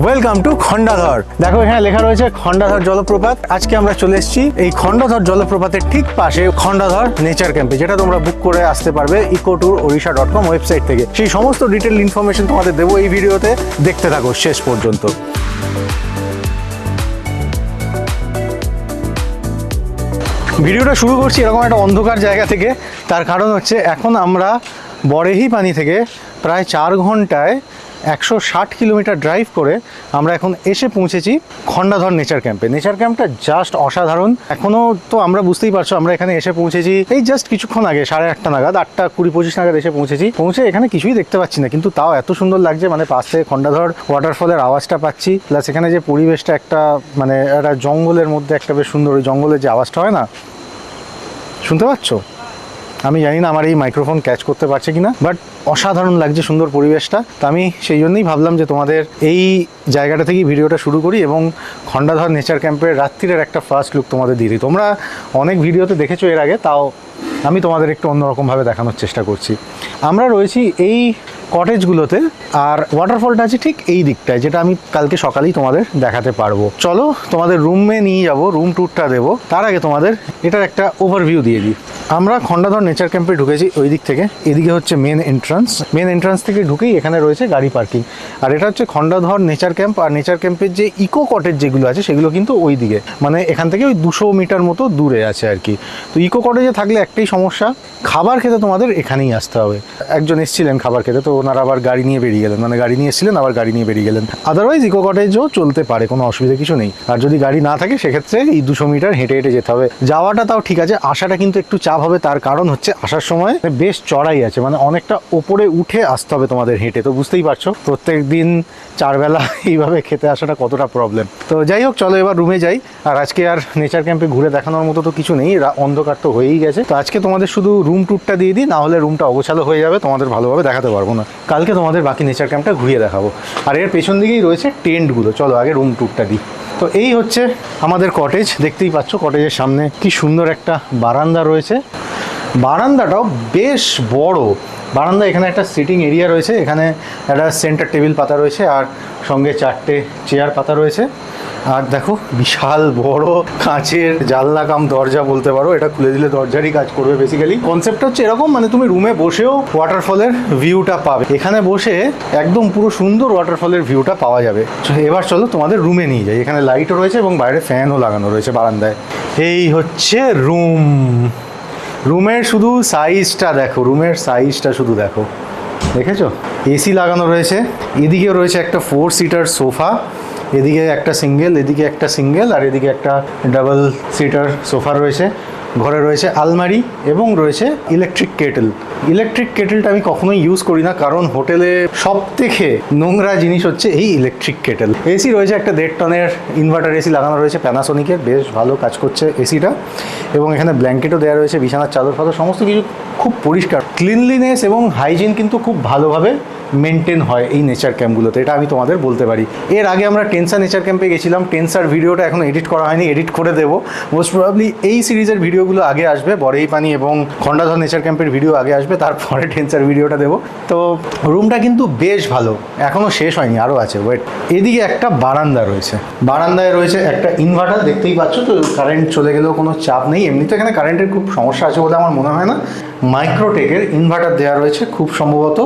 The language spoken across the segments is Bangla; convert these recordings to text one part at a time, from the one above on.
Welcome to খন্ডাধর। দেখো এখানে লেখা রয়েছে খন্ডাধর জলপ্রপাত। আজকে আমরা চলে এসেছি এই খন্ডাধর জলপ্রপাতের ঠিক পাশে খন্ডাধর নেচার ক্যাম্পে, যেটা তোমরা বুক করে আসতে পারবে ecotour.orissa.com ওয়েবসাইট থেকে। সেই সমস্ত ডিটেল ইনফরমেশন তোমাদের দেবো এই ভিডিওতে, দেখতে থাকো শেষ পর্যন্ত। ভিডিওটা শুরু করছি এরকম একটা অন্ধকার জায়গা থেকে, তার কারণ হচ্ছে এখন আমরা বরেহিপানি থেকে প্রায় 4 ঘন্টায় 160 কিলোমিটার ড্রাইভ করে আমরা এখন এসে পৌঁছেছি খন্ডাধর নেচার ক্যাম্পে। নেচার ক্যাম্পটা জাস্ট অসাধারণ। এখনও তো আমরা বুঝতেই পারছো আমরা এখানে এসে পৌঁছেছি এই জাস্ট কিছুক্ষণ আগে, 8:30 নাগাদ, 8:20-25 নাগাদ এসে পৌঁছে এখানে কিছুই দেখতে পাচ্ছি না, কিন্তু তাও এত সুন্দর লাগছে। মানে পাশ থেকে খন্ডাধর ওয়াটারফলের আওয়াজটা পাচ্ছি, প্লাস এখানে যে পরিবেশটা একটা মানে একটা জঙ্গলের মধ্যে একটা বেশ সুন্দর, ওই জঙ্গলের যে আওয়াজটা হয় না, শুনতে পাচ্ছ? আমি জানি না আমার এই মাইক্রোফোন ক্যাচ করতে পারছে কিনা, বাট অসাধারণ লাগছে সুন্দর পরিবেশটা। তো আমি সেই জন্যই ভাবলাম যে তোমাদের এই জায়গাটা থেকেই ভিডিওটা শুরু করি এবং খন্ডাধর নেচার ক্যাম্পের রাত্রিরের একটা ফার্স্ট লুক তোমাদের দিয়ে দিই। তোমরা অনেক ভিডিওতে দেখেছো এর আগে, তাও আমি তোমাদের একটু অন্যরকমভাবে দেখানোর চেষ্টা করছি। আমরা রয়েছি এই কটেজগুলোতে, আর ওয়াটারফলটা আছে ঠিক এই দিকটায়, যেটা আমি কালকে সকালেই তোমাদের দেখাতে পারবো। চলো তোমাদের রুমে নিয়ে যাব, রুম ট্যুরটা দেবো। তার আগে তোমাদের এটার একটা ওভারভিউ দিয়ে দিই। আমরা খন্ডাধর নেচার ক্যাম্পে ঢুকেছি ওই দিক থেকে, এদিকে হচ্ছে মেন এন্ট্রান্স থেকে ঢুকেই এখানে রয়েছে গাড়ি পার্কিং। আর এটা হচ্ছে খন্ডাধর নেচার ক্যাম্প। আর নেচার ক্যাম্পের যে ইকো কটেজ যেগুলো আছে সেগুলো কিন্তু ওই দিকে, মানে এখান থেকে ওই 200 মিটার মতো দূরে আছে আর কি। তো ইকো কটেজে থাকলে একটাই সমস্যা, খাবার খেতে তোমাদের এখানেই আসতে হবে। একজন এসেছিলেন খাবার খেতে, তো ওনারা আবার গাড়ি নিয়ে বেরিয়ে গেলেন, মানে গাড়ি নিয়ে এসেছিলেন আবার গাড়ি নিয়ে বেরিয়ে গেলেন। আদারওয়াইজ ইকো কটেজও চলতে পারে, কোনো অসুবিধা কিছু নেই। আর যদি গাড়ি না থাকে সেক্ষেত্রে এই 200 মিটার হেঁটে হেঁটে যেতে হবে। যাওয়াটা তাও ঠিক আছে, আসাটা কিন্তু একটু চাপ হবে। তার কারণ হচ্ছে আসার সময় বেশ চড়াই আছে, মানে অনেকটা ওপরে উঠে আসতে হবে তোমাদের হেঁটে। তো বুঝতেই পারছো প্রত্যেক দিন 4 বেলা এইভাবে খেতে আসাটা কতটা প্রবলেম। তো যাই হোক, চলো এবার রুমে যাই। আর আজকে আর নেচার ক্যাম্পে ঘুরে দেখানোর মতো তো কিছু নেই, অন্ধকার তো হয়েই গেছে। তো আজকে তোমাদের শুধু রুম ট্যুরটা দিয়ে দিই, না হলে রুমটা অগোছালো হয়ে যাবে, তোমাদের ভালোভাবে দেখাতে পারবো না। কালকে তোমাদের বাকি নেচার ক্যাম্পটা ঘুরিয়ে দেখাবো। আর এর পেছন দিকেই রয়েছে টেন্টগুলো। চলো আগে রুম ট্যুরটা দিই। তো এই হচ্ছে আমাদের কটেজ, দেখতেই পাচ্ছ। কটেজের সামনে কি সুন্দর একটা বারান্দা রয়েছে, বারান্দাটাও বেশ বড় বারান্দা। এখানে একটা সিটিং এরিয়া রয়েছে, এখানে একটা সেন্টার টেবিল পাতা রয়েছে, আর সঙ্গে 4টে চেয়ার পাতা রয়েছে। আর দেখো বিশাল বড় কাঁচের জানলা কাম দরজা বলতে পারো, এটা খুলে দিলে দরজারই কাজ করবে বেসিক্যালি। কনসেপ্টটা হচ্ছে এরকম, মানে তুমি রুমে বসেও ওয়াটারফলের ভিউটা পাবে, এখানে বসে একদম পুরো সুন্দর ওয়াটারফলের ভিউটা পাওয়া যাবে। এবার চলো তোমাদের রুমে নিয়ে যাই। এখানে লাইটও রয়েছে এবং বাইরে ফ্যানও লাগানো রয়েছে বারান্দায়। এই হচ্ছে রুমের শুধু সাইজটা দেখো, রুমের সাইজটা শুধু দেখো, দেখেছো? এসি লাগানো রয়েছে, এদিকে রয়েছে একটা 4 সিটার সোফা, এদিকে একটা সিঙ্গেল, এদিকে একটা সিঙ্গেল, আর এদিকে একটা ডাবল সিটার সোফা রয়েছে। ঘরে রয়েছে আলমারি এবং রয়েছে ইলেকট্রিক কেটেলটা আমি কখনোই ইউজ করি না, কারণ হোটেলে সব থেকে নোংরা জিনিস হচ্ছে এই ইলেকট্রিক কেটেল। এসি রয়েছে একটা 1.5 টনের ইনভার্টার এসি লাগানো রয়েছে প্যানাসোনিকের, বেশ ভালো কাজ করছে এসিটা। এবং এখানে ব্ল্যাঙ্কেটও দেওয়া রয়েছে, বিছানার চাদর ফাদর সমস্ত কিছু খুব পরিষ্কার। ক্লিনলিনেস এবং হাইজিন কিন্তু খুব ভালোভাবে মেনটেন হয় এই নেচার ক্যাম্পগুলোতে, এটা আমি তোমাদের বলতে পারি। এর আগে আমরা টেনসা নেচার ক্যাম্পে গেছিলাম, টেনসার ভিডিওটা এখনো এডিট করা হয়নি, এডিট করে দেবো। মোস্ট প্রবাবলি এই সিরিজের ভিডিওগুলো আগে আসবে, বরেহিপানি এবং খন্ডাধর নেচার ক্যাম্পের ভিডিও আগে আসবে, তারপরে টেনসার ভিডিওটা দেবো। তো রুমটা কিন্তু বেশ ভালো, এখনও শেষ হয়নি, আরও আছে ওয়েট। এদিকে একটা বারান্দা রয়েছে, বারান্দায় রয়েছে একটা ইনভার্টার, দেখতেই পাচ্ছ। তো কারেন্ট চলে গেলেও কোনো চাপ নেই, এমনিতে এখানে কারেন্টের খুব সমস্যা আছে বলে আমার মনে হয় না। মাইক্রোটেকের ইনভার্টার দেওয়া রয়েছে, খুব সম্ভবত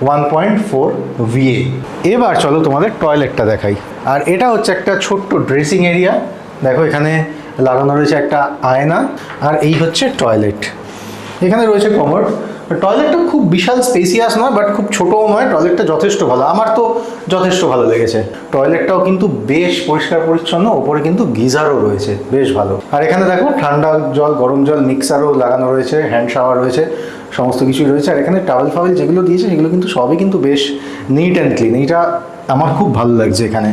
1.4 VA। এবার চলো তোমাদের টয়লেটটা দেখাই। আর এটা হচ্ছে একটা ছোট্ট ড্রেসিং এরিয়া, দেখো এখানে লাগানো রয়েছে একটা আয়না। আর এই হচ্ছে টয়লেট, এখানে রয়েছে কমোড। টয়লেটটা খুব বিশাল স্পেসিয়াস নয়, বাট খুব ছোটও নয়, টয়লেটটা যথেষ্ট ভালো, আমার তো যথেষ্ট ভালো লেগেছে। টয়লেটটাও কিন্তু বেশ পরিষ্কার পরিচ্ছন্ন, ওপরে কিন্তু গিজারও রয়েছে, বেশ ভালো। আর এখানে দেখো ঠান্ডা জল গরম জল মিক্সারও লাগানো রয়েছে, হ্যান্ড শাওয়ার রয়েছে, সমস্ত কিছুই রয়েছে। আর এখানে টাওয়েল ফাওয়েল যেগুলো দিয়েছে সেগুলো কিন্তু সবই কিন্তু বেশ নিট অ্যান্ড ক্লিন, এইটা আমার খুব ভালো লাগছে এখানে।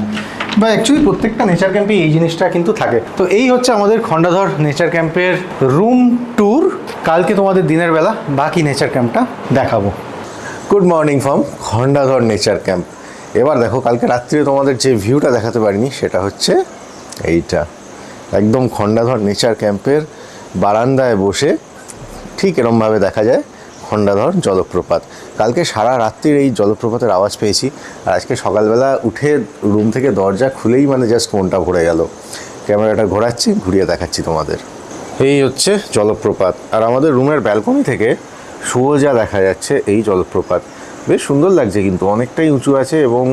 বা অ্যাকচুয়ালি প্রত্যেকটা নেচার ক্যাম্পে এই জিনিসটা কিন্তু থাকে। তো এই হচ্ছে আমাদের খন্ডাধর নেচার ক্যাম্পের রুম ট্যুর। কালকে তোমাদের দিনের বেলা বাকি নেচার ক্যাম্পটা দেখাবো। Good morning from Khandadhar nature camp. এবার দেখো কালকে রাত্রে তোমাদের যে ভিউটা দেখাতে পারিনি সেটা হচ্ছে এইটা, একদম খন্ডাধর নেচার ক্যাম্পের বারান্দায় বসে ঠিক এরমভাবে দেখা যায় খন্ডাধর জলপ্রপাত। কালকে সারা রাত্রির এই জলপ্রপাতের আওয়াজ পেয়েছি, আর আজকে সকালবেলা উঠে রুম থেকে দরজা খুলেই মানে জাস্ট মনটা ভরে গেল। ক্যামেরাটা ঘোরাচ্ছি, ঘুরিয়ে দেখাচ্ছি তোমাদের। এই হচ্ছে জলপ্রপাত, আর আমাদের রুমের ব্যালকনি থেকে সোজা দেখা যাচ্ছে এই জলপ্রপাত। বেশ সুন্দর লাগছে, কিন্তু অনেকটাই উঁচু আছে এবং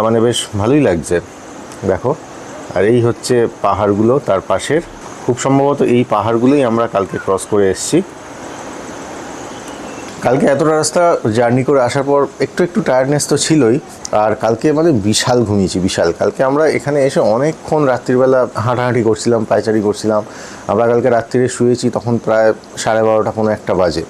মানে বেশ ভালোই লাগছে দেখো। আর এই হচ্ছে পাহাড়গুলো তার পাশের, খুব সম্ভবত এই পাহাড়গুলোই আমরা কালকে ক্রস করে এসেছি। কালকে এতটা রাস্তা জার্নি করে আসার পর একটু টায়ার্ডনেস তো ছিলই, আর কালকে মানে বিশাল ঘুমিয়েছি, বিশাল। কালকে আমরা এখানে এসে অনেকক্ষণ রাত্রিবেলা হাঁটাহাঁটি করছিলাম, পায়চারি করছিলাম। আমরা কালকে রাত্রিরে শুয়েছি তখন প্রায় 12:30 পৌনে 1 বাজে।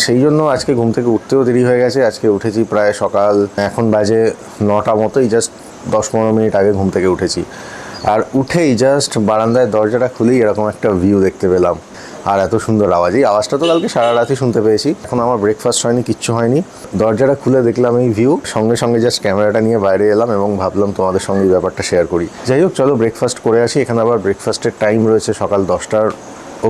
সেই জন্য আজকে ঘুম থেকে উঠতেও দেরি হয়ে গেছে। আজকে উঠেছি প্রায় সকাল, এখন বাজে 9টা মতোই, জাস্ট 10-15 মিনিট আগে ঘুম থেকে উঠেছি। আর উঠেই জাস্ট বারান্দায় দরজাটা খুলেই এরকম একটা ভিউ দেখতে পেলাম, আর এত সুন্দর আওয়াজ। এই আওয়াজটা তো কালকে সারা রাতই শুনতে পেয়েছি। এখন আমার ব্রেকফাস্ট হয়নি, কিচ্ছু হয়নি। দরজাটা খুলে দেখলাম এই ভিউ, সঙ্গে সঙ্গে জাস্ট ক্যামেরাটা নিয়ে বাইরে এলাম এবং ভাবলাম তোমাদের সঙ্গে এই ব্যাপারটা শেয়ার করি। যাই হোক, চলো ব্রেকফাস্ট করে আসি। এখানে আবার ব্রেকফাস্টের টাইম রয়েছে সকাল 10টার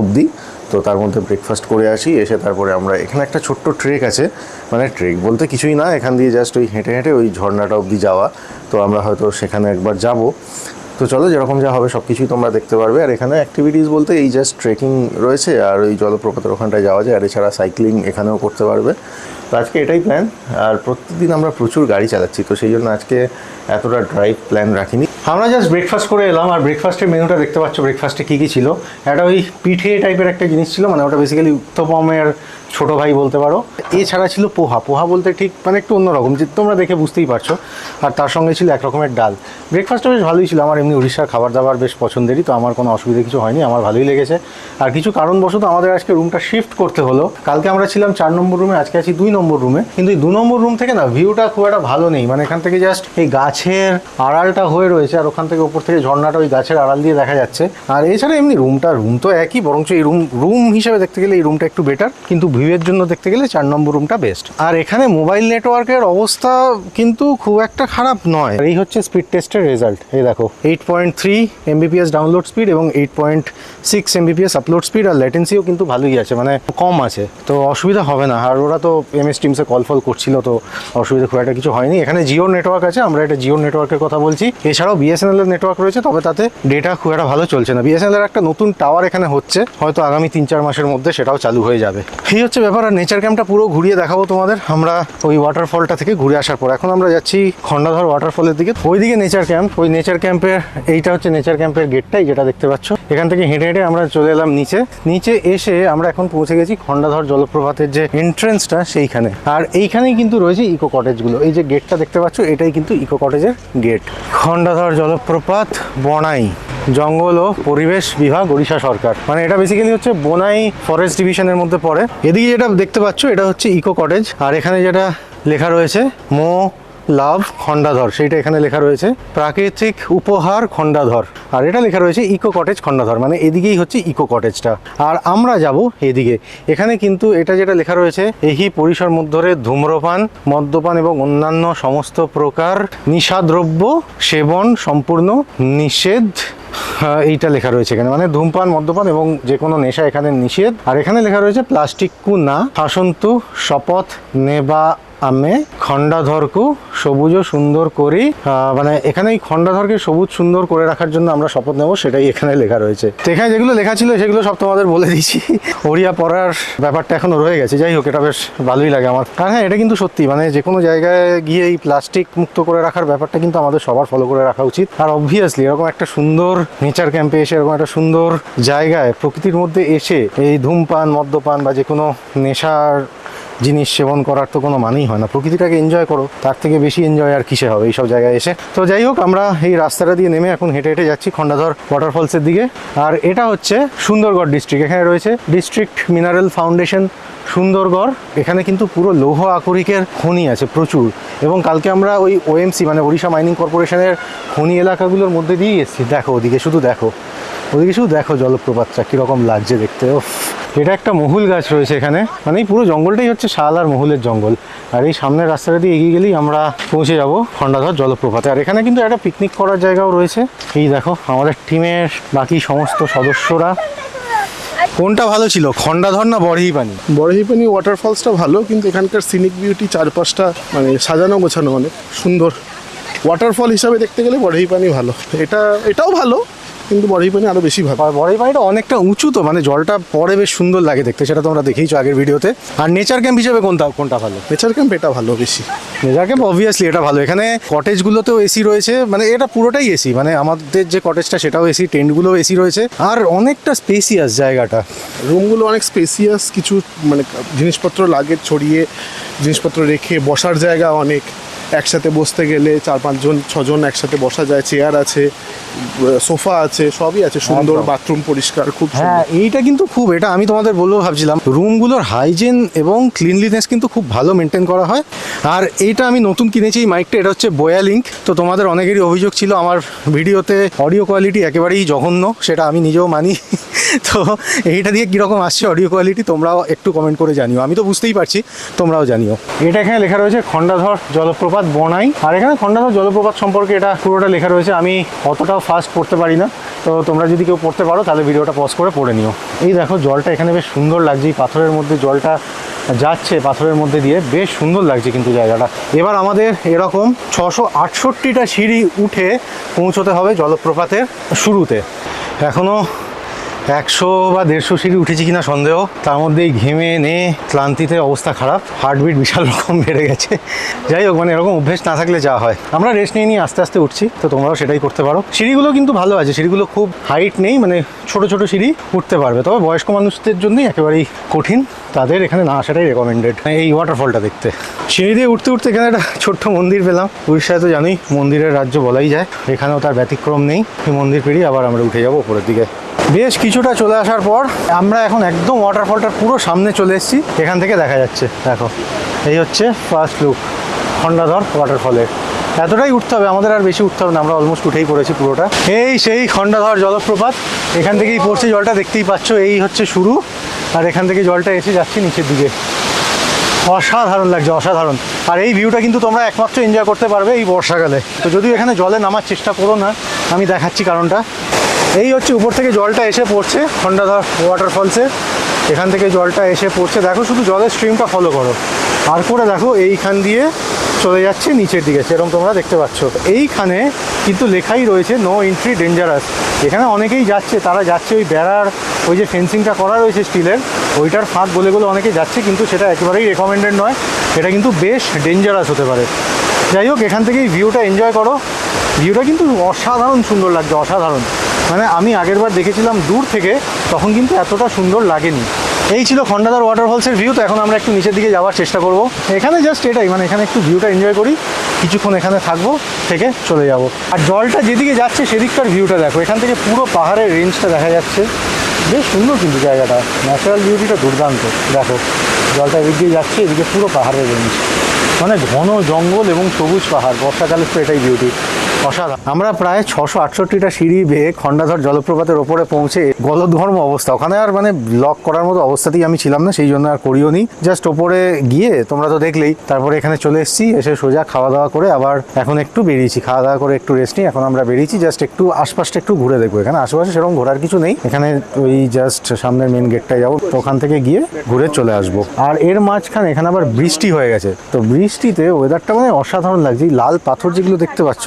অবধি, তো তার মধ্যে ব্রেকফাস্ট করে আসি। এসে তারপরে আমরা এখানে একটা ছোট্ট ট্রেক আছে, মানে ট্রেক বলতে কিছুই না, এখান দিয়ে জাস্ট ওই হেঁটে হেঁটে ওই ঝর্ণাটা অবধি যাওয়া। তো আমরা হয়তো সেখানে একবার যাব। তো চলো, যেরকম যা হবে সব কিছুই তোমরা দেখতে পারবে। আর এখানে অ্যাক্টিভিটিস বলতে এই জাস্ট ট্রেকিং রয়েছে, আর ওই জলপ্রপাতের ওখানটায় যাওয়া যায়, আর এছাড়া সাইক্লিং এখানেও করতে পারবে। তো আজকে এটাই প্ল্যান। আর প্রত্যেকদিন আমরা প্রচুর গাড়ি চালাচ্ছি, তো সেই জন্য আজকে এতটা ড্রাইভ প্ল্যান রাখিনি। আমরা জাস্ট ব্রেকফাস্ট করে এলাম, আর ব্রেকফাস্টের মেনুটা দেখতে পাচ্ছ। ব্রেকফাস্টে কী কী ছিল, একটা ওই পিঠে টাইপের একটা জিনিস ছিল, মানে ওটা বেসিক্যালি উত্তপমের ছোটো ভাই বলতে পারো। এছাড়া ছিল পোহা। পোহা বলতে ঠিক মানে একটু অন্যরকম, যে তোমরা দেখে বুঝতেই পারছো। আর তার সঙ্গে ছিল এক রকমের ডাল। ব্রেকফাস্টটা বেশ ভালোই ছিল। আমার এমনি উড়িষ্যার খাবার দাবার বেশ পছন্দেরই, তো আমার কোনো অসুবিধা কিছু হয়নি, আমার ভালোই লেগেছে। আর কিছু কারণবশত আমাদের আজকে রুমটা শিফট করতে হলো। কালকে আমরা ছিলাম 4 নম্বর রুমে, আজকে আছি 2 নম্বর রুমে। কিন্তু এই 2 নম্বর রুম থেকে না ভিউটা খুব একটা ভালো নেই, মানে এখান থেকে জাস্ট এই গাছের আড়ালটা হয়ে রয়েছে, আর ওখান থেকে ওপর থেকে ঝর্ণাটা ওই গাছের আড়াল দিয়ে দেখা যাচ্ছে। আর এছাড়া এমনি রুম তো একই, বরঞ্চ এই রুম হিসেবে দেখতে গেলে এই রুমটা একটু বেটার, কিন্তু ভিউয়ের জন্য দেখতে গেলে 4 নম্বর রুমটা বেস্ট। আর এখানে মোবাইল নেটওয়ার্কের অবস্থা কিন্তু খুব একটা খারাপ নয়। এই হচ্ছে স্পিড টেস্টের রেজাল্ট, এই দেখো 8.3 Mbps ডাউনলোড স্পিড এবং 8.6 Mbps আপলোড স্পিড। আর ল্যাটেন্সিও কিন্তু ভালোই আছে, মানে কম আছে, তো অসুবিধা হবে না। আর ওরা তো MS টিমসে কল ফল করছিল, তো অসুবিধা খুব একটা কিছু হয়নি। এখানে জিওর নেটওয়ার্ক আছে, আমরা এটা জিওর নেটওয়ার্কের কথা বলছি। এছাড়াও BSNL এর নেটওয়ার্ক রয়েছে, তবে তাতে ডেটা খুব একটা ভালো চলছে না। BSNL এর একটা নতুন টাওয়ার এখানে হচ্ছে, হয়তো আগামী 3-4 মাসের মধ্যে সেটাও চালু হয়ে যাবে। এই হচ্ছে ব্যাপার। আর নেচার ক্যাম্পটা পুরো ঘুরিয়ে দেখাবো তোমাদের আমরা ওই ওয়াটারফলটা থেকে ঘুরে আসার পর। এখন আমরা যাচ্ছি খন্ডাধর ওয়াটারফলের দিকে, ওইদিকে নেচার ক্যাম্প। ওই নেচার ক্যাম্পের এইটা হচ্ছে নেচার ক্যাম্পের গেটটাই, যেটা দেখতে পাচ্ছ। এখান থেকে হেঁটে হেঁটে আমরা চলে এলাম নিচে এসে আমরা এখন পৌঁছে গেছি খন্ডাধর জলপ্রপাতের যে এন্ট্রেন্সটা সেইখানে। আর এইখানেই কিন্তু রয়েছে ইকো কটেজগুলো। এই যে গেটটা দেখতে পাচ্ছ, এটাই কিন্তু ইকো কটেজের গেট। খন্ডাধর জলপ্রপাত, বনাই জঙ্গল ও পরিবেশ বিভাগ, ওড়িশা সরকার। মানে এটা বেসিক্যালি হচ্ছে বনাই ফরেস্ট ডিভিশনের মধ্যে পড়ে। এদিকে যেটা দেখতে পাচ্ছ এটা হচ্ছে ইকো কটেজ, আর এখানে যেটা লেখা রয়েছে মো লাভ খন্ডাধর, সেইটা এখানে লেখা রয়েছে প্রাকৃতিক উপহার খন্ডাধর। আর এটা লেখা রয়েছে ইকো কটেজ খন্ডাধর, মানে এদিকেই হচ্ছে ইকো কটেজটা। আর আমরা যাব এদিকে। এখানে কিন্তু এটা যেটা লেখা রয়েছে, এই পরিসর মধ্যে ধূম্রপান, মদ্যপান এবং অন্যান্য সমস্ত প্রকার নিশাদ্রব্য সেবন সম্পূর্ণ নিষেধ। এইটা লেখা রয়েছে এখানে, মানে ধূমপান, মদ্যপান এবং যে কোনো নেশা এখানে নিষেধ। আর এখানে লেখা রয়েছে প্লাস্টিক কু না শাসন্তু শপথ নেবা আমি খন্ডাধরকু সবুজ ও সুন্দর করি। মানে এখানে এই খন্ডাধরকে সবুজ সুন্দর করে রাখার জন্য আমরা শপথ নেব, সেটাই এখানে লেখা রয়েছে। তো এখানে যেগুলো লেখা ছিল সেগুলো সব তোমাদের বলে দিয়েছি। ওড়িয়া পড়ার ব্যাপারটা এখনো রয়ে গেছে। যাই হোক, এটা বেশ ভালোই লাগে আমার। আর হ্যাঁ, এটা কিন্তু সত্যি, মানে যে কোনো জায়গায় গিয়ে এই প্লাস্টিক মুক্ত করে রাখার ব্যাপারটা কিন্তু আমাদের সবার ফলো করে রাখা উচিত। আর অবভিয়াসলি এরকম একটা সুন্দর নেচার ক্যাম্পে এসে, এরকম একটা সুন্দর জায়গায় প্রকৃতির মধ্যে এসে এই ধূমপান, মদ্যপান বা যে কোনো নেশার জিনিস সেবন করার তো কোনো মানেই হয় না। প্রকৃতিটাকে এনজয় করো, তার থেকে বেশি এনজয় আর কিসে হবে এইসব জায়গায় এসে। তো যাই হোক, আমরা এই রাস্তাটা দিয়ে নেমে এখন হেঁটে হেঁটে যাচ্ছি খন্ডাধর ওয়াটারফলসের দিকে। আর এটা হচ্ছে সুন্দরগড় ডিস্ট্রিক্ট। এখানে রয়েছে ডিস্ট্রিক্ট মিনারেল ফাউন্ডেশন সুন্দরগড়। এখানে কিন্তু পুরো লৌহ আকরিকের খনি আছে প্রচুর। এবং কালকে আমরা ওই OMC মানে ওড়িশা মাইনিং কর্পোরেশনের খনি এলাকাগুলোর মধ্যে দিয়েই এসেছি। দেখো ওদিকে শুধু দেখো, ওদিকে শুধু দেখো জলপ্রপাতটা কীরকম লাগছে দেখতে। এটা একটা মহুল গাছ রয়েছে এখানে, মানে এই পুরো জঙ্গলটাই হচ্ছে শাল আর মহুলের জঙ্গল। আর এই সামনের রাস্তাটা দিয়ে এগিয়ে গেলেই আমরা পৌঁছে যাব খন্ডাধর জলপ্রপাতে। আর এখানে কিন্তু একটা পিকনিক করার জায়গাও রয়েছে। এই দেখো আমাদের টিমের বাকি সমস্ত সদস্যরা কোনটা ভালো ছিল, খন্ডাধর না বড়হি পানি? বড়হিপানি ওয়াটারফলসটা ভালো, কিন্তু এখানকার সিনিক বিউটি, চারপাশটা মানে সাজানো গোছানো অনেক সুন্দর। ওয়াটারফল হিসাবে দেখতে গেলে বড়হিপানি ভালো, এটাও ভালো, কিন্তু বড়হিপানি আরও বেশি ভালো। আর বড়হি পানিটা অনেকটা উঁচু, তো মানে জলটা পরে বেশ সুন্দর লাগে দেখতে, সেটা তোমরা দেখেইছো আগের ভিডিওতে। আর নেচার ক্যাম্প হিসেবে কোনটা ভালো? নেচার ক্যাম্প এটা ভালো বেশি। নেচার ক্যাম্প অবভিয়াসলি এটা ভালো। এখানে কটেজগুলোতেও এসি রয়েছে, মানে এটা পুরোটাই এসি, মানে আমাদের যে কটেজটা সেটাও এসি, টেন্টগুলোও এসি রয়েছে, আর অনেকটা স্পেসিয়াস জায়গাটা। রুমগুলো অনেক স্পেসিয়াস, কিছু মানে জিনিসপত্র লাগে ছড়িয়ে, জিনিসপত্র রেখে বসার জায়গা অনেক, একসাথে বসতে গেলে 4-5 6 জন একসাথে বসা যায়, চেয়ার আছে, সোফা আছে, সবই আছে, সুন্দর একদম। বাথরুম পরিষ্কার, খুব হ্যাঁ, সুন্দর। এইটা কিন্তু খুব, এটা আমি তোমাদের বলবো ভাবছিলাম, রুমগুলোর হাইজিন এবং ক্লিনলিনেস কিন্তু খুব ভালো মেনটেন করা হয়। আর এইটা আমি নতুন কিনেছি এই মাইকটা, এটা হচ্ছে বোয়া লিঙ্ক। তো তোমাদের অনেকেরই অভিযোগ ছিল আমার ভিডিওতে অডিও কোয়ালিটি একেবারেই জঘন্য, সেটা আমি নিজেও মানি। তো এইটা দিয়ে কীরকম আসছে অডিও কোয়ালিটি তোমরাও একটু কমেন্ট করে জানিও, আমি তো বুঝতেই পারছি, তোমরাও জানিও। এটা এখানে লেখা রয়েছে খন্ডাধর জলপ্রপাত বনাই, আর এখানে খন্ডাধর জলপ্রপাত সম্পর্কে এটা পুরোটা লেখা রয়েছে। আমি অতটাও ফাস্ট পড়তে পারি না, তো তোমরা যদি কেউ পড়তে পারো তাহলে ভিডিওটা পজ করে পড়ে নিও। এই দেখো জলটা এখানে বেশ সুন্দর লাগছে, এই পাথরের মধ্যে জলটা যাচ্ছে, পাথরের মধ্যে দিয়ে বেশ সুন্দর লাগছে কিন্তু জায়গাটা। এবার আমাদের এরকম 668টা সিঁড়ি উঠে পৌঁছতে হবে জলপ্রপাতের শুরুতে। এখনও 100 বা 150 সিঁড়ি উঠেছি কিনা সন্দেহ, তার মধ্যেই ঘেমে নে ক্লান্তিতে অবস্থা খারাপ, হার্টবিট বিশাল রকম বেড়ে গেছে। যাই হোক, মানে এরকম অভ্যেস না থাকলে যা হয়, আমরা রেস্ট নিয়ে আস্তে আস্তে উঠছি, তো তোমরাও সেটাই করতে পারো। সিঁড়িগুলো কিন্তু ভালো আছে, সিঁড়িগুলো খুব হাইট নেই, মানে ছোট ছোট সিঁড়ি উঠতে পারবে, তবে বয়স্ক মানুষদের জন্যই একেবারেই কঠিন, তাদের এখানে না আসাটাই রেকমেন্ডেড এই ওয়াটারফলটা দেখতে। সিঁড়ি দিয়ে উঠতে উঠতে এখানে একটা ছোট্ট মন্দির পেলাম। উড়িষ্যায় তো জানোই মন্দিরের রাজ্য বলাই যায়, এখানেও তার ব্যতিক্রম নেই। এই মন্দির পেরিয়ে আবার আমরা উঠে যাবো উপরের দিকে। বেশ কিছুটা চলে আসার পর আমরা এখন একদম ওয়াটারফলটার পুরো সামনে চলে এসেছি, এখান থেকে দেখা যাচ্ছে, দেখো এই হচ্ছে ফার্স্ট লুক খন্ডাধর ওয়াটারফলের। এতটাই উঠতে হবে আমাদের, আর বেশি উঠতে হবে না, আমরা অলমোস্ট উঠেই পড়েছি পুরোটা। এই সেই খন্ডাধর জলপ্রপাত, এখান থেকেই পড়ছে জলটা, দেখতেই পাচ্ছ, এই হচ্ছে শুরু, আর এখান থেকে জলটা এসে যাচ্ছে নিচের দিকে। অসাধারণ লাগছে, অসাধারণ। আর এই ভিউটা কিন্তু তোমরা একমাত্র এনজয় করতে পারবে এই বর্ষাকালে। তো যদিও এখানে জলে নামার চেষ্টা করো না, আমি দেখাচ্ছি কারণটা। এই হচ্ছে উপর থেকে জলটা এসে পড়ছে খন্ডাধর ওয়াটারফলসে, এখান থেকে জলটা এসে পড়ছে, দেখো শুধু জলের স্ট্রিমটা ফলো করো, আর করে দেখো এইখান দিয়ে চলে যাচ্ছে নিচের দিকে, সেরকম তোমরা দেখতে পাচ্ছ। এইখানে কিন্তু লেখাই রয়েছে নো এন্ট্রি ডেঞ্জারাস। এখানে অনেকেই যাচ্ছে, তারা যাচ্ছে ওই বেড়ার ওই যে ফেন্সিংটা করা রয়েছে স্টিলের, ওইটার ফাঁক বলে অনেকে যাচ্ছে, কিন্তু সেটা একেবারেই রেকমেন্ডেড নয়, এটা কিন্তু বেশ ডেঞ্জারাস হতে পারে। যাই হোক, এখান থেকেই ভিউটা এনজয় করো, ভিউটা কিন্তু অসাধারণ সুন্দর লাগছে, অসাধারণ। মানে আমি আগেরবার দেখেছিলাম দূর থেকে, তখন কিন্তু এতটা সুন্দর লাগেনি। এই ছিল খন্ডাধর ওয়াটারফলসের ভিউ। তো এখন আমরা একটু নিচের দিকে যাওয়ার চেষ্টা করব। এখানে জাস্ট এটাই, মানে এখানে একটু ভিউটা এনজয় করি, কিছুক্ষণ এখানে থাকবো, থেকে চলে যাব। আর জলটা যেদিকে যাচ্ছে সেদিককার ভিউটা দেখো, এখান থেকে পুরো পাহাড়ের রেঞ্জটা দেখা যাচ্ছে, বেশ সুন্দর কিন্তু জায়গাটা, ন্যাচারাল বিউটিটা দুর্দান্ত। দেখো জলটা এদিক দিয়ে যাচ্ছে, এদিকে পুরো পাহাড়ের রেঞ্জ, মানে ঘন জঙ্গল এবং সবুজ পাহাড়, বর্ষাকালে তো এটাই বিউটি, অসাধারণ। আমরা প্রায় 668টা সিঁড়ি বেয়ে খন্ডাধর জলপ্রপাতের ওপরে পৌঁছে গলদঘর্ম অবস্থা, ওখানে আর মানে ব্লগ করার মতো অবস্থাতেই আমি ছিলাম না, সেই জন্য আর করিও নি। জাস্ট ওপরে গিয়ে তোমরা তো দেখলেই, তারপরে এখানে চলে এসেছি, এসে সোজা খাওয়া দাওয়া করে আবার এখন একটু বেরিয়েছি, খাওয়া দাওয়া করে একটু রেস্ট নিই। এখন আমরা বেরিয়েছি জাস্ট একটু আশপাশটা একটু ঘুরে দেখবো। এখানে আশেপাশে সেরকম ঘোরার কিছু নেই, এখানে ওই জাস্ট সামনের মেন গেটটায় যাবো, তো ওখান থেকে গিয়ে ঘুরে চলে আসবো। আর এর মাঝখানে এখানে আবার বৃষ্টি হয়ে গেছে, তো বৃষ্টিতে ওয়েদারটা মানে অসাধারণ লাগছে। লাল পাথর যেগুলো দেখতে পাচ্ছ,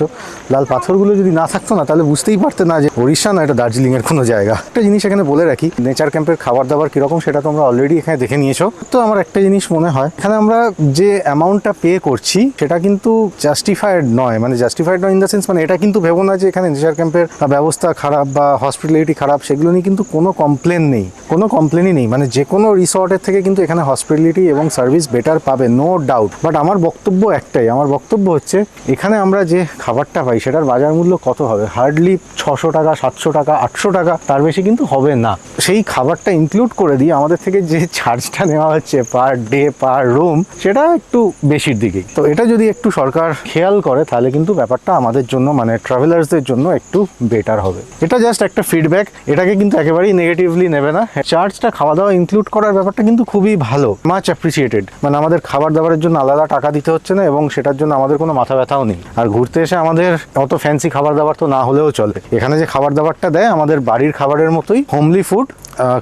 লাল পাথরগুলো যদি না থাকতো না তাহলে বুঝতেই পারতে না যে উড়িষ্যা না, এটা দার্জিলিংয়ের কোনো জায়গা। একটা জিনিস এখানে বলে রাখি, নেচার ক্যাম্পের খাবার দাবার কীরকম সেটা তোমরা অলরেডি এখানে দেখে নিয়েছো। তো আমার একটা জিনিস মনে হয়, এখানে আমরা যে অ্যামাউন্টটা পে করছি সেটা কিন্তু জাস্টিফাইড নয়, মানে জাস্টিফাইড নয় ইন দ্য সেন্স, মানে এটা কিন্তু ভেবো না যে এখানে নেচার ক্যাম্পের ব্যবস্থা খারাপ বা হসপিটালিটি খারাপ, সেগুলো নিয়ে কিন্তু কোনো কমপ্লেন নেই, কোনো কমপ্লেনই নেই। মানে যে কোনো রিসর্টের থেকে কিন্তু এখানে হসপিটালিটি এবং সার্ভিস বেটার পাবে, নো ডাউট। বাট আমার বক্তব্য একটাই, আমার বক্তব্য হচ্ছে এখানে আমরা যে খাবারটা পাই সেটার বাজার মূল্য কত হবে? হার্ডলি 600 টাকা, 700 টাকা, 800 টাকা, তার বেশি কিন্তু হবে না। সেই খাবারটা ইনক্লুড করে দিয়ে আমাদের থেকে যে চার্জটা নেওয়া হচ্ছে পার ডে পার রুম, সেটা একটু বেশির দিকেই। তো এটা যদি একটু সরকার খেয়াল করে তাহলে কিন্তু ব্যাপারটা আমাদের জন্য, মানে ট্রাভেলার্সদের জন্য একটু বেটার হবে। এটা জাস্ট একটা ফিডব্যাক, এটাকে কিন্তু একেবারেই নেগেটিভলি নেবে না। চার্জটা খাওয়া দাওয়া ইনক্লুড করার ব্যাপারটা কিন্তু খুবই ভালো, মাচ অ্যাপ্রিসিয়েটেড। মানে আমাদের খাবার দাবারের জন্য আলাদা টাকা দিতে হচ্ছে না, এবং সেটার জন্য আমাদের কোনো মাথা ব্যথাও নেই। আর ঘুরতে এসে আমাদের অত ফ্যান্সি খাবার দাবার তো না হলেও চলে, এখানে যে খাবার দাবারটা দেয় আমাদের বাড়ির খাবারের মতোই হোমলি ফুড,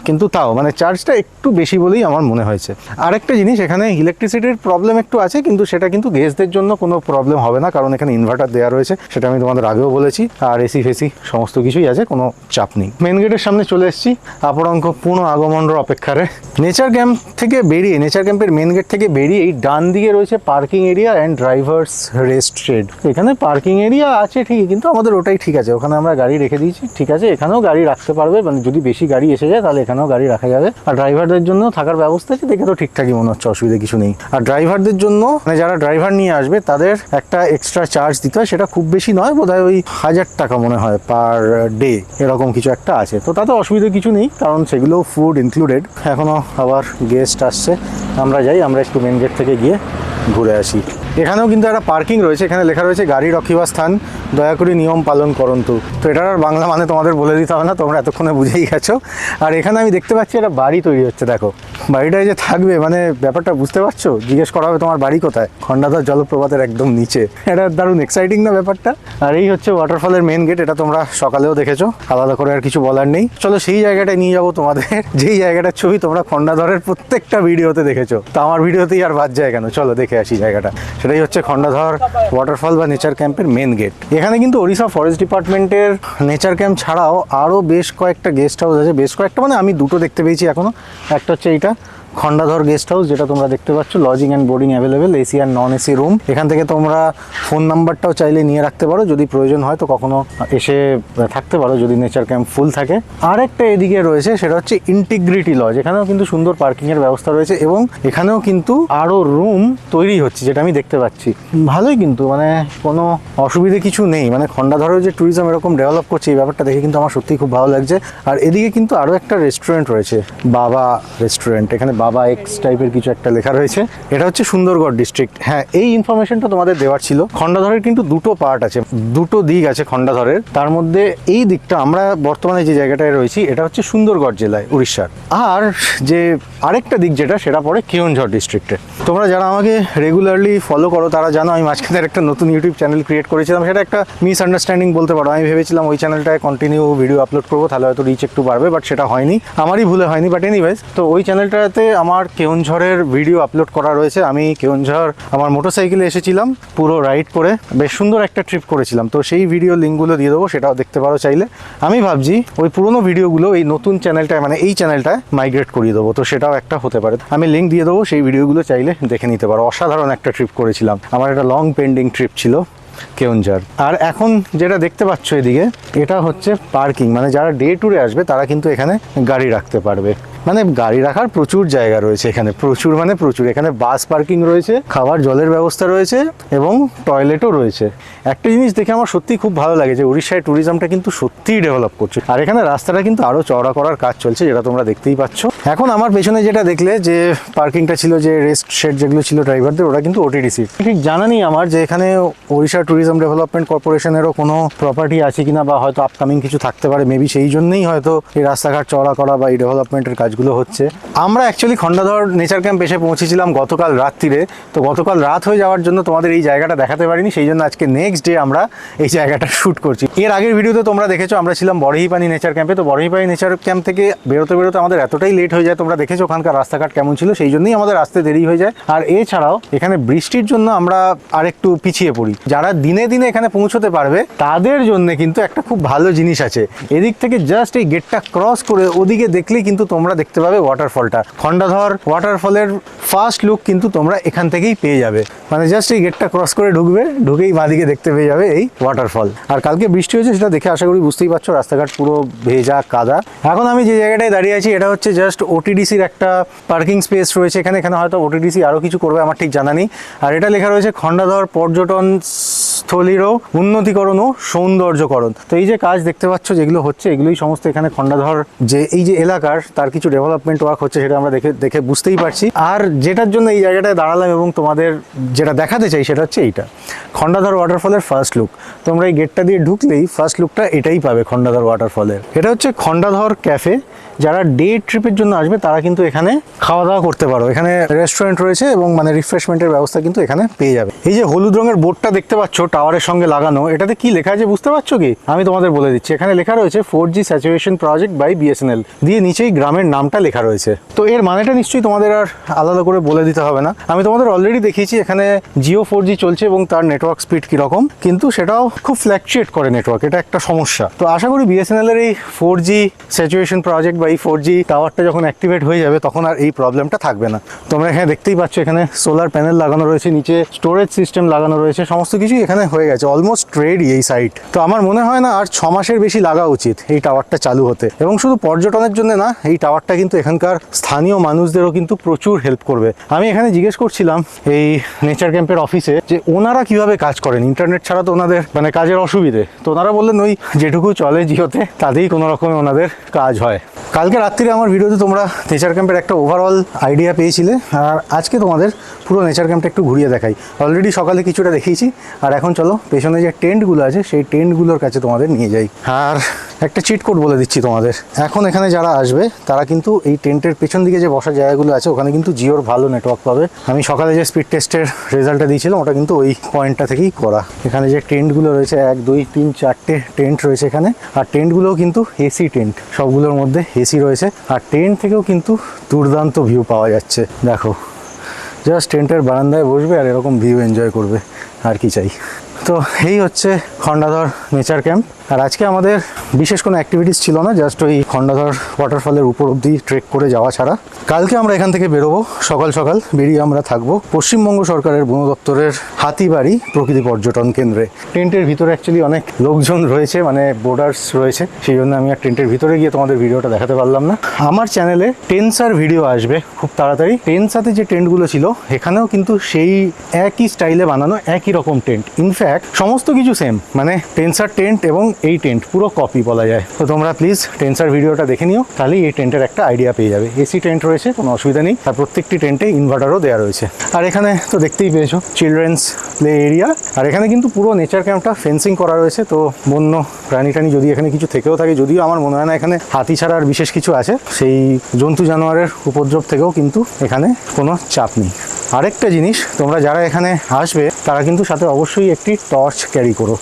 কিন্তু তাও মানে চার্জটা একটু বেশি বলেই আমার মনে হয়েছে। আরেকটা জিনিস, এখানে ইলেকট্রিসিটির প্রবলেম একটু আছে, কিন্তু সেটা কিন্তু গেস্টদের জন্য কোনো প্রবলেম হবে না, কারণ এখানে ইনভার্টার দেওয়া রয়েছে, সেটা আমি তোমাদের আগেও বলেছি। আর এসি ফেসি সমস্ত কিছুই আছে, কোনো চাপ নেই। মেন গেটের সামনে চলে এসেছি, অপরঙ্ক পূর্ণ আগমনর অপেক্ষারে। নেচার ক্যাম্প থেকে বেরিয়ে, নেচার ক্যাম্পের মেন গেট থেকে বেরিয়ে এই ডান দিকে রয়েছে parking area and drivers rest shed. এখানে পার্কিং এরিয়া আছে ঠিকই, কিন্তু আমাদের ওটাই ঠিক আছে, ওখানে আমরা গাড়ি রেখে দিয়েছি, ঠিক আছে। এখানেও গাড়ি রাখতে পারবে, মানে যদি বেশি গাড়ি এসে যায় তাহলে এখানেও গাড়ি রাখা যাবে। আর ড্রাইভারদের জন্য থাকার ব্যবস্থা আছে, দেখে তো ঠিকঠাকই মনে হচ্ছে, অসুবিধা কিছু নেই। আর ড্রাইভারদের জন্য মানে যারা ড্রাইভার নিয়ে আসবে তাদের একটা এক্সট্রা চার্জ দিতে হয়, সেটা খুব বেশি নয়, বোধহয় ওই 1000 টাকা মনে হয় পার ডে, এরকম কিছু একটা আছে। তো তাতে অসুবিধা কিছু নেই, কারণ সেগুলো ফুড ইনক্লুডেড। এখনও আবার গেস্ট আসছে, আমরা যাই, আমরা একটু মেন গেট থেকে গিয়ে ঘুরে আসি। এখানেও কিন্তু একটা পার্কিং রয়েছে, এখানে লেখা রয়েছে গাড়ি রখিবা স্থান, দয়া করে নিয়ম পালন করন্তু। তো এটার আর বাংলা মানে তোমাদের বলে দিতে হবে না, তোমরা এতক্ষণে বুঝেই গেছো। আর এখানে আমি দেখতে পাচ্ছি একটা বাড়ি তৈরি হচ্ছে, দেখো বাড়িটায় যে থাকবে, মানে ব্যাপারটা বুঝতে পারছো? জিজ্ঞেস করা হবে তোমার বাড়ি কোথায়, খন্ডাধর জলপ্রপাতের একদম নিচে। এটা দারুণ এক্সাইটিং না ব্যাপারটা? আর এই হচ্ছে ওয়াটারফলের মেন গেট, এটা তোমরা সকালেও দেখেছো, আলাদা করে আর কিছু বলার নেই। চলো সেই জায়গাটায় নিয়ে যাবো তোমাদের, যেই জায়গাটার ছবি তোমরা খন্ডাধরের প্রত্যেকটা ভিডিওতে দেখেছো, তো আমার ভিডিওতেই আর বাদ যায় কেন? চলো দেখে আসি জায়গাটা। সেটাই হচ্ছে খন্ডাধর ওয়াটারফল বা নেচার ক্যাম্পের মেন গেট। এখানে কিন্তু ওড়িশা ফরেস্ট ডিপার্টমেন্টের নেচার ক্যাম্প ছাড়াও আরও বেশ কয়েকটা গেস্ট হাউস আছে, বেশ কয়েকটা মানে আমি দুটো দেখতে পেয়েছি এখনো। একটা হচ্ছে এইটা খন্ডাধর গেস্ট হাউস, যেটা তোমরা দেখতে পাচ্ছ, lodging and boarding available, AC আর নন এসি রুম। এখান থেকে তোমরা ফোন নাম্বারটাও চাইলে নিয়ে রাখতে পারো, যদি প্রয়োজন হয় তো কখনো এসে থাকতে পারো, যদি নেচার ক্যাম্প ফুল থাকে। আর একটা এদিকে রয়েছে, সেটা হচ্ছে ইন্টিগ্রিটি লজ, এখানেও কিন্তু সুন্দর পার্কিংয়ের ব্যবস্থা রয়েছে, এবং এখানেও কিন্তু আরও রুম তৈরি হচ্ছে, যেটা আমি দেখতে পাচ্ছি। ভালোই, কিন্তু মানে কোনো অসুবিধে কিছু নেই। মানে খন্ডাধরের যে ট্যুরিজম এরকম ডেভেলপ করছে, এই ব্যাপারটা দেখে কিন্তু আমার সত্যিই খুব ভালো লাগছে। আর এদিকে কিন্তু আরও একটা রেস্টুরেন্ট রয়েছে, বাবা রেস্টুরেন্ট, এখানে বাবা এক্স টাইপের কিছু একটা লেখা রয়েছে। এটা হচ্ছে সুন্দরগড় ডিস্ট্রিক্ট। হ্যাঁ, এই ইনফরমেশনটা তোমাদের দেওয়ার ছিল। খন্ডাধরের কিন্তু দুটো পার্ট আছে, দুটো দিক আছে খন্ডাধরের। তার মধ্যে এই দিকটা, আমরা বর্তমানে যে জায়গাটায় রয়েছি, এটা হচ্ছে সুন্দরগড় জেলায়, উড়িষ্যার। আর যে আরেকটা দিক যেটা, সেটা পড়ে কেওনঝড় ডিস্ট্রিক্টে। তোমরা যারা আমাকে রেগুলারলি ফলো করো তারা জানো আমি মাঝখানে একটা নতুন ইউটিউব চ্যানেল ক্রিয়েট করেছিলাম, সেটা একটা মিসআন্ডারস্ট্যান্ডিং বলতে পারো। আমি ভেবেছিলাম ওই চ্যানেলটায় কন্টিনিউ ভিডিও আপলোড করবো, তাহলে হয়তো রিচ একটু বাড়বে, বাট সেটা হয়নি, আমারই ভুলে হয়নি। বাট এনিওয়েজ, তো ওই চ্যানেলটাতে আমার কেওনঝড়ের ভিডিও আপলোড করা রয়েছে। আমি কেওনঝড় আমার মোটরসাইকেলে এসেছিলাম, পুরো রাইড করে, বেশ সুন্দর একটা ট্রিপ করেছিলাম। তো সেই ভিডিও লিঙ্কগুলো দিয়ে দেবো, সেটাও দেখতে পারো চাইলে। আমি ভাবছি ওই পুরোনো ভিডিওগুলো এই নতুন চ্যানেলটায়, মানে এই চ্যানেলটায় মাইগ্রেট করিয়ে দেবো, তো সেটাও একটা হতে পারে। আমি লিঙ্ক দিয়ে দেবো, সেই ভিডিওগুলো চাইলে দেখে নিতে পারো। অসাধারণ একটা ট্রিপ করেছিলাম, আমার একটা লং পেন্ডিং ট্রিপ ছিল কেওনঝড়। আর এখন যেটা দেখতে পাচ্ছ এদিকে, এটা হচ্ছে পার্কিং, মানে যারা ডে ট্যুরে আসবে তারা কিন্তু এখানে গাড়ি রাখতে পারবে। মানে গাড়ি রাখার প্রচুর জায়গা রয়েছে এখানে, প্রচুর মানে প্রচুর। এখানে বাস পার্কিং রয়েছে, খাবার জলের ব্যবস্থা রয়েছে, এবং টয়লেটও রয়েছে। একটা জিনিস দেখে আমার সত্যিই খুব ভালো লাগে যে উড়িষ্যায় ট্যুরিজমটা কিন্তু সত্যিই ডেভেলপ করছে। আর এখানে রাস্তাটা কিন্তু আরও চওড়া করার কাজ চলছে, যেটা তোমরা দেখতেই পাচ্ছ। এখন আমার পেছনে যেটা দেখলে যে পার্কিংটা ছিল, যে রেস্ট শেড যেগুলো ছিল ড্রাইভারদের, ওরা কিন্তু ওটিডিসি। ঠিক জানা নেই আমার যে এখানে ওড়িশা ট্যুরিজম ডেভেলপমেন্ট কর্পোরেশনেরও কোনো প্রপার্টি আছে কিনা, বা হয়তো আপকামিং কিছু থাকতে পারে, মেবি সেই জন্যই হয়তো এই রাস্তাঘাট চওড়া করা বা এই ডেভেলপমেন্টের কাজগুলো হচ্ছে। আমরা অ্যাকচুয়ালি খন্ডাধর নেচার ক্যাম্প এসে পৌঁছেছিলাম গতকাল রাত্রিরে। তো গতকাল রাত হয়ে যাওয়ার জন্য তোমাদের এই জায়গাটা দেখাতে পারিনি, সেই জন্য আজকে নেক্সট ডে আমরা এই জায়গাটা শ্যুট করছি। এর আগের ভিডিওতে তোমরা দেখেছো আমরা ছিলাম বড়হিপানি নেচার ক্যাম্পে। তো বড়হিপানি নেচার ক্যাম্প থেকে বেরোতে বেরোতে আমাদের এতটাই লেট হয়ে যায়, তোমরা দেখেছো ওখানকার রাস্তাঘাট কেমন ছিল, সেই জন্যই আমাদের আসতে দেরি হয়ে যায়। আর এছাড়াও এখানে বৃষ্টির জন্য আমরা আরেকটু পিছিয়ে পড়ি। যারা দিনে দিনে এখানে পৌঁছতে পারবে তাদের জন্য কিন্তু একটা খুব ভালো জিনিস আছে। এদিক থেকে জাস্ট এই গেটটা ক্রস করে ওদিকে দেখলেই কিন্তু তোমরা দেখতে পাবে ওয়াটারফলটা। খন্ডাধর ওয়াটারফলের ফার্স্ট লুক কিন্তু তোমরা এখান থেকেই পেয়ে যাবে। মানে জাস্ট এই গেটটা ক্রস করে ঢুকবে, ঢুকেই বাঁদিকে দেখতে পেয়ে যাবে এই ওয়াটারফল। আর কালকে বৃষ্টি হয়েছে, সেটা দেখে আশা করি বুঝতেই পারছো, রাস্তাঘাট পুরো ভেজা কাদা। এখন আমি যে জায়গাটায় দাঁড়িয়ে আছি, এটা হচ্ছে জাস্ট ওটিডিসির একটা পার্কিং স্পেস রয়েছে এখানে। এখানে হয়তো ওটিডিসি আরও কিছু করবে, আমার ঠিক জানা নেই। আর এটা লেখা রয়েছে খন্ডাধর পর্যটন স্থলীরও উন্নতিকরণ ও সৌন্দর্যকরণ। তো এই যে কাজ দেখতে পাচ্ছ যেগুলো হচ্ছে, এগুলোই সমস্ত এখানে খন্ডাধর যে এই যে এলাকার, তার কিছু ডেভেলপমেন্ট ওয়ার্ক হচ্ছে, সেটা আমরা দেখে বুঝতেই পারছি। আর যেটার জন্য এই জায়গাটায় দাঁড়ালাম এবং তোমাদের যেটা দেখাতে চাই, সেটা হচ্ছে এইটা খন্ডাধর ওয়াটারফলের ফার্স্ট লুক। তোমরা এই গেটটা দিয়ে ঢুকলেই ফার্স্ট লুকটা এটাই পাবে খন্ডাধর ওয়াটারফলের। এটা হচ্ছে খন্ডাধর ক্যাফে। যারা ডে ট্রিপের জন্য আসবে তারা কিন্তু এখানে খাওয়া দাওয়া করতে পারো। এখানে রেস্টুরেন্ট রয়েছে এবং মানে রিফ্রেশমেন্টের ব্যবস্থা কিন্তু এখানে পেয়ে যাবে। এই যে হলুদ রঙের বোর্ডটা দেখতে পাচ্ছ, টাওয়ার টাওয়ারের সঙ্গে লাগানো। এটাতে কি লেখা আছে বুঝতে পারছো কি? আমি তোমাদের বলে দিচ্ছি। এখানে লেখা রয়েছে 4G saturation project by BSNL, দিয়ে নিচেই গ্রামের নামটা লেখা রয়েছে। তো এর মানেটা নিশ্চয়ই তোমাদের আর আলাদা করে বলে দিতে হবে না। আমি তোমাদের অলরেডি দেখিয়েছি এখানে জিও 4G চলছে এবং তার নেটওয়ার্ক স্পিড কীরকম, কিন্তু সেটাও খুব ফ্ল্যাকচুয়েট করে নেটওয়ার্ক, এটা একটা সমস্যা। তো আশা করি বিএসএনএল এর এই 4G স্যাচুরেশন প্রজেক্ট বা এই 4G টাওয়ারটা যখন অ্যাক্টিভেট হয়ে যাবে তখন আর এই প্রবলেমটা থাকবে না। তোমরা এখানে দেখতেই পাচ্ছ এখানে সোলার প্যানেল লাগানো রয়েছে, নিচে স্টোরেজ সিস্টেম লাগানো রয়েছে, সমস্ত কিছুই এখানে হয়ে গেছে, অলমোস্ট রেডি এই সাইট। তো আমার মনে হয় না আর 6 মাসের বেশি লাগা উচিত এই টাওয়ারটা চালু হতে। এবং শুধু পর্যটনের জন্য না, এই টাওয়ারটা কিন্তু এখানকার স্থানীয় মানুষদেরও কিন্তু প্রচুর হেল্প করবে। আমি এখানে জিজ্ঞেস করছিলাম এই নেচার ক্যাম্পের অফিসে যে ওনারা কিভাবে কাজ করেন, ইন্টারনেট ছাড়া তো ওনাদের মানে কাজের অসুবিধে। তো ওনারা বললেন ওই যেটুকু চলে জিওতে তাতেই কোনো রকমে ওনাদের কাজ হয়। কালকে রাত্রিরে আমার ভিডিওতে তোমরা নেচার ক্যাম্পের একটা ওভারঅল আইডিয়া পেয়েছিলে, আর আজকে তোমাদের পুরো নেচার ক্যাম্পটা একটু ঘুরিয়ে দেখাই। অলরেডি সকালে কিছুটা দেখিয়েছি, আর এখন চলো পেছনে যে টেন্টগুলো আছে সেই টেন্টগুলোর কাছে তোমাদের নিয়ে যাই। আর একটা চিট কোড বলে দিচ্ছি তোমাদের, এখন এখানে যারা আসবে তারা কিন্তু এই টেন্টের পেছন দিকে যে বসার জায়গাগুলো আছে ওখানে কিন্তু জিওর ভালো নেটওয়ার্ক পাবে। আমি সকালে যে স্পিড টেস্টের রেজাল্টটা দিয়েছিলাম ওটা কিন্তু ওই পয়েন্টটা থেকেই করা। এখানে যে টেন্টগুলো রয়েছে 1 2 3 4টে টেন্ট রয়েছে এখানে, আর টেন্টগুলোও কিন্তু এসি টেন্ট, সবগুলোর মধ্যে এসি রয়েছে। আর টেন্ট থেকেও কিন্তু দুর্দান্ত ভিউ পাওয়া যাচ্ছে। দেখো, জাস্ট টেন্টের বারান্দায় বসবে আর এরকম ভিউ এনজয় করবে, আর কি চাই। তো এই হচ্ছে খন্ডাধর নেচার ক্যাম্প। আর আজকে আমাদের বিশেষ কোনো অ্যাক্টিভিটিস ছিল না, জাস্ট ওই খন্ডাধর ওয়াটারফলের উপর অবধি ট্রেক করে যাওয়া ছাড়া। কালকে আমরা এখান থেকে বেরোবো সকাল সকাল, বেরিয়ে আমরা থাকবো পশ্চিমবঙ্গ সরকারের বন দপ্তরের হাতিবাড়ি প্রকৃতি পর্যটন কেন্দ্রে। টেন্টের ভিতরে অ্যাকচুয়ালি অনেক লোকজন রয়েছে, মানে বোর্ডার্স রয়েছে, সেই জন্য আমি আর টেন্টের ভিতরে গিয়ে তোমাদের ভিডিওটা দেখাতে পারলাম না। আমার চ্যানেলে টেন্সার ভিডিও আসবে খুব তাড়াতাড়ি। টেন্সাতে যে টেন্টগুলো ছিল এখানেও কিন্তু সেই একই স্টাইলে বানানো, একই রকম টেন্ট, ইনফ্যাক্ট সমস্ত কিছু সেম, মানে টেন্সার টেন্ট এবং এই টেন্ট পুরো কপি বলা যায়। তো তোমরা প্লিজ টেন্সার ভিডিওটা দেখে নিও, তাহলেই এই টেন্টের একটা আইডিয়া পেয়ে যাবে। এসি টেন্ট রয়েছে, কোনো অসুবিধা নেই, আর প্রত্যেকটি টেন্টে ইনভার্টারও দেওয়া রয়েছে। আর এখানে তো দেখতেই পেয়েছো চিলড্রেন্স প্লে এরিয়া। আর এখানে কিন্তু পুরো নেচার ক্যাম্পটা ফেন্সিং করা রয়েছে। তো বন্য প্রাণী টানি যদি এখানে কিছু থেকেও থাকে, যদিও আমার মনে হয় না এখানে হাতি ছাড়া আর বিশেষ কিছু আছে, সেই জন্তু জানোয়ারের উপদ্রব থেকেও কিন্তু এখানে কোনো চাপ নেই। আরেকটা জিনিস, তোমরা যারা এখানে আসবে তারা কিন্তু সাথে অবশ্যই একটি টর্চ ক্যারি করো।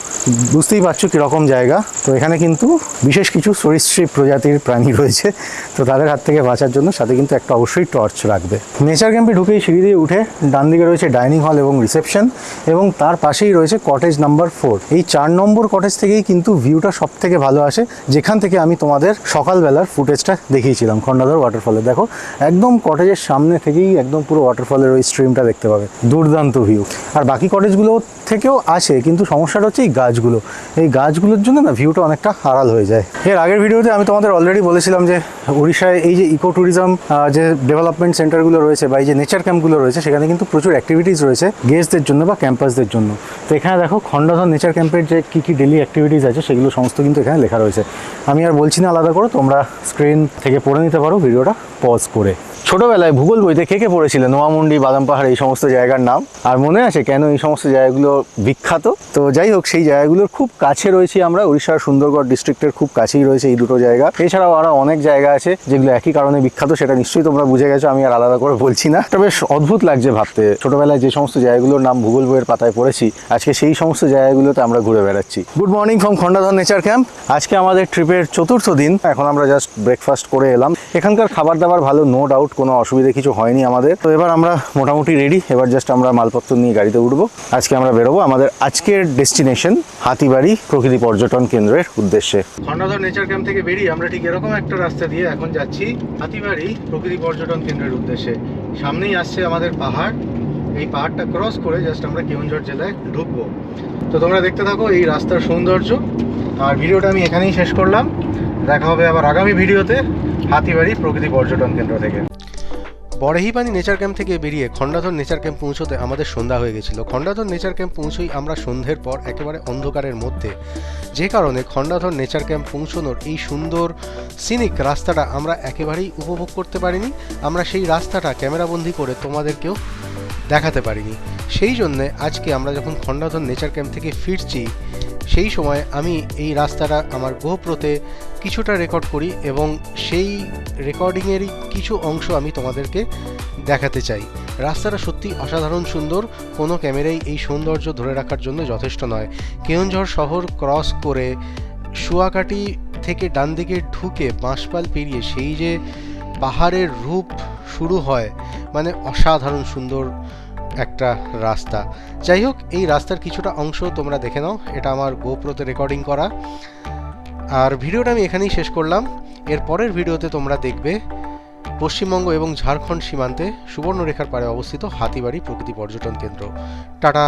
বুঝতেই পারছো কীরকম জায়গা। তো এখানে কিন্তু বিশেষ কিছু সরীসৃপ প্রজাতির প্রাণী রয়েছে, তো তাদের হাত থেকে বাঁচার জন্য সাথে কিন্তু একটা অবশ্যই টর্চ রাখবে। নেচার ক্যাম্পে ঢুকেই সিঁড়ি দিয়ে উঠে ডান দিকে রয়েছে ডাইনিং হল এবং রিসেপশন, এবং তার পাশেই রয়েছে কটেজ নাম্বার 4। এই 4 নম্বর কটেজ থেকেই কিন্তু ভিউটা সব থেকে ভালো আসে, যেখান থেকে আমি তোমাদের সকালবেলার ফুটেজটা দেখিয়েছিলাম খন্ডাধর ওয়াটারফলে। দেখো, একদম কটেজের সামনে থেকেই একদম পুরো ওয়াটারফলের ওই স্ট্রিমটা দেখতে পাবে, দুর্দান্ত ভিউ। আর বাকি কটেজগুলো থেকেও আসে, কিন্তু সমস্যাটা হচ্ছে এই গাছগুলো, এই গাছগুলোর জন্য না ভিউটা অনেকটা আড়াল হয়ে যায়। এর আগের ভিডিওতে আমি তোমাদের অলরেডি বলেছিলাম যে উড়িষ্যায় এই যে ইকো ট্যুরিজম যে ডেভেলপমেন্ট সেন্টারগুলো রয়েছে বা এই যে নেচার ক্যাম্পগুলো রয়েছে, সেখানে কিন্তু প্রচুর অ্যাক্টিভিটিস রয়েছে গেস্টদের জন্য বা ক্যাম্পাসদের জন্য। তো এখানে দেখো খন্ডাধর নেচার ক্যাম্পের যে কী কী ডেলি অ্যাক্টিভিটিস আছে সেগুলো সমস্ত কিন্তু এখানে লেখা রয়েছে। আমি আর বলছি না আলাদা করে, তোমরা স্ক্রিন থেকে পড়ে নিতে পারো ভিডিওটা পজ করে। ছোটবেলায় ভূগোল বইতে কে কে পড়েছিল নোয়ামুন্ডি, বাদাম পাহাড়, এই সমস্ত জায়গার নাম? আর মনে আছে কেন এই সমস্ত জায়গাগুলো বিখ্যাত? তো যাই হোক, সেই জায়গাগুলোর খুব কাছে রয়েছি আমরা, উড়িষ্যার সুন্দরগড় ডিস্ট্রিক্টের খুব কাছেই রয়েছে এই দুটো জায়গা। এছাড়াও আরও অনেক জায়গা আছে যেগুলো একই কারণে বিখ্যাত, সেটা নিশ্চয়ই তোমরা বুঝে গেছো, আমি আর আলাদা করে বলছি না। এটা বেশ অদ্ভুত লাগছে ভাবতে, ছোটবেলায় যে সমস্ত জায়গাগুলোর নাম ভূগোল বইয়ের পাতায় পড়েছি, আজকে সেই সমস্ত জায়গাগুলোতে আমরা ঘুরে বেড়াচ্ছি। Good morning from Khandadhar nature camp. আজকে আমাদের ট্রিপের 4র্থ দিন। এখন আমরা জাস্ট ব্রেকফাস্ট করে এলাম। এখানকার খাবার দাবার ভালো, নো ডাউট, কোনো অসুবিধা কিছু হয়নি আমাদের। তো এবার আমরা মোটামুটি রেডি, এবার জাস্ট আমরা মালপত্র নিয়ে গাড়িতে উঠবো। আজকে আমরা বেরোবো আমাদের আজকের ডেস্টিনেশন হাতিবাড়ি প্রকৃতি পর্যটন কেন্দ্রের উদ্দেশ্যে। খন্ডাধর নেচার ক্যাম্প থেকে বেরিয়ে আমরা ঠিক এরকম একটা রাস্তা দিয়ে এখন যাচ্ছি হাতিবাড়ি প্রকৃতি পর্যটন কেন্দ্রের উদ্দেশ্যে। সামনেই আসছে আমাদের পাহাড়, এই পাহাড়টা ক্রস করে জাস্ট আমরা কেওনঝড় জেলায় ঢুকবো। তো তোমরা দেখতে থাকো এই রাস্তার সৌন্দর্য। আর ভিডিওটা আমি এখানেই শেষ করলাম, দেখা হবে আবার আগামী ভিডিওতে হাতিবাড়ি প্রকৃতি পর্যটন কেন্দ্র থেকে। বড়েহিপানি নেচার ক্যাম্প থেকে বেরিয়ে খন্ডাধর নেচার ক্যাম্প পৌঁছতে আমাদের সন্ধ্যা হয়ে গেছিল। খন্ডাধর নেচার ক্যাম্প পৌঁছেই আমরা সন্ধ্যের পর একেবারে অন্ধকারের মধ্যে, যে কারণে খন্ডাধর নেচার ক্যাম্প পৌঁছানোর এই সুন্দর সিনিক রাস্তাটা আমরা একেবারেই উপভোগ করতে পারিনি। আমরা সেই রাস্তাটা ক্যামেরাবন্দি করে তোমাদেরকেও দেখাতে পারিনি। সেই জন্যে আজকে আমরা যখন খন্ডাধর নেচার ক্যাম্প থেকে ফিরছি, সেই সময় আমি এই রাস্তাটা আমার গোপ্রোতে কিছুটা রেকর্ড করি এবং সেই রেকর্ডিংয়েরই কিছু অংশ আমি তোমাদেরকে দেখাতে চাই। রাস্তাটা সত্যি অসাধারণ সুন্দর, কোনো ক্যামেরাই এই সৌন্দর্য ধরে রাখার জন্য যথেষ্ট নয়। কেওনঝড় শহর ক্রস করে শুয়াকাটি থেকে ডান দিকে ঢুকে বাঁশপাল পেরিয়ে সেই যে পাহাড়ের রূপ শুরু হয়, মানে অসাধারণ সুন্দর একটা রাস্তা। যাই হোক, এই রাস্তার কিছুটা অংশ তোমরা দেখে নাও, এটা আমার গোপ্রোতে রেকর্ডিং করা। আর ভিডিওটা আমি এখানেই শেষ করলাম। এর পরের ভিডিওতে তোমরা দেখবে পশ্চিমবঙ্গ এবং ঝাড়খণ্ড সীমান্তে সুবর্ণরেখার পাড়ে অবস্থিত হাতিবাড়ি প্রকৃতি পর্যটন কেন্দ্র। টাটা।